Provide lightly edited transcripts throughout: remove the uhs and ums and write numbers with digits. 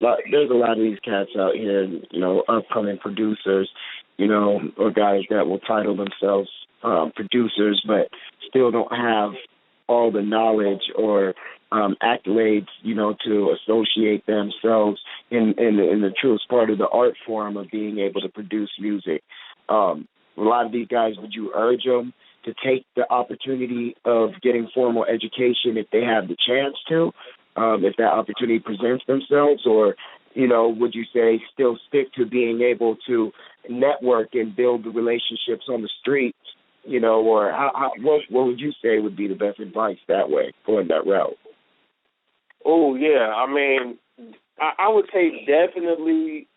there's a lot of these cats out here, upcoming producers, or guys that will title themselves producers, but still don't have all the knowledge or accolades, to associate themselves in the truest part of the art form of being able to produce music. A lot of these guys, would you urge them to take the opportunity of getting formal education if they have the chance to, if that opportunity presents themselves, or, would you say still stick to being able to network and build the relationships on the streets, or what would you say would be the best advice that way, going that route? Oh, yeah. I mean, I would say definitely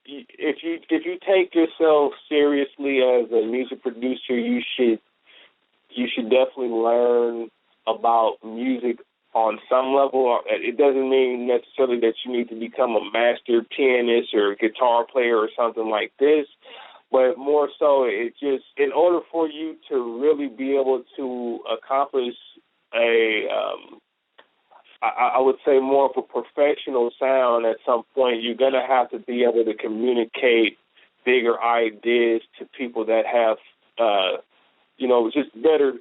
if you take yourself seriously as a music producer, you should definitely learn about music on some level. It doesn't mean necessarily that you need to become a master pianist or guitar player or something like this, but more so it just, in order for you to really be able to accomplish I would say more of a professional sound at some point, you're going to have to be able to communicate bigger ideas to people that have, just better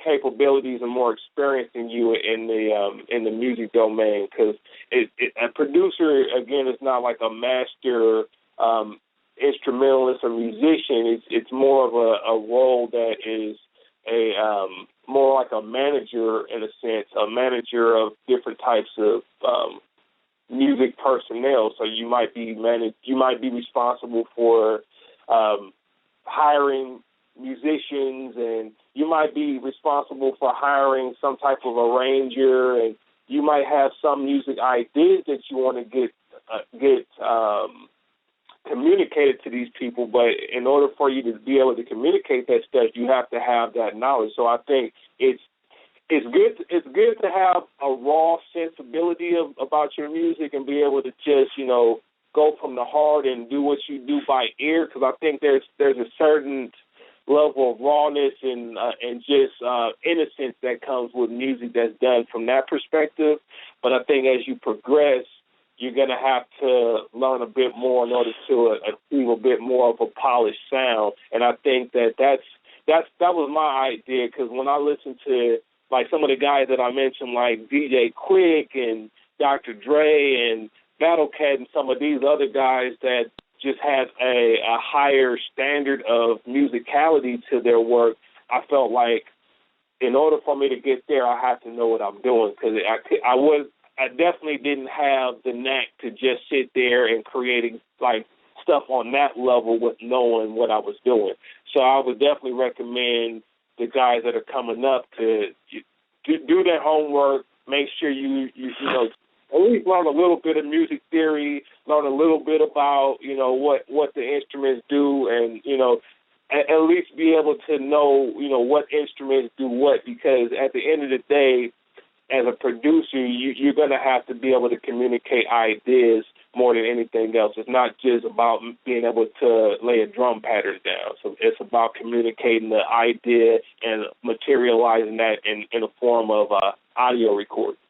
capabilities and more experience than you in the music domain. Because a producer, again, is not like a master instrumentalist or musician. It's more of a role that is more like a manager, in a sense, a manager of different types of music personnel. So you might be responsible for hiring musicians, and you might be responsible for hiring some type of arranger, and you might have some music ideas that you want to get communicated to these people, but in order for you to be able to communicate that stuff, you have to have that knowledge. So I think it's good to have a raw sensibility about your music and be able to just go from the heart and do what you do by ear, because I think there's a certain level of rawness and just innocence that comes with music that's done from that perspective. But I think as you progress, you're going to have to learn a bit more in order to achieve a bit more of a polished sound. And I think that was my idea, because when I listen to like some of the guys that I mentioned, like DJ Quick and Dr. Dre and Battle Cat and some of these other guys that just had a higher standard of musicality to their work, I felt like in order for me to get there, I have to know what I'm doing, because I definitely didn't have the knack to just sit there and creating like stuff on that level with knowing what I was doing. So I would definitely recommend the guys that are coming up to do their homework, make sure you at least learn a little bit of music theory, learn a little bit about, what the instruments do, and, at least be able to know, what instruments do what, because at the end of the day, as a producer, you're going to have to be able to communicate ideas more than anything else. It's not just about being able to lay a drum pattern down. So it's about communicating the idea and materializing that in a form of audio recording.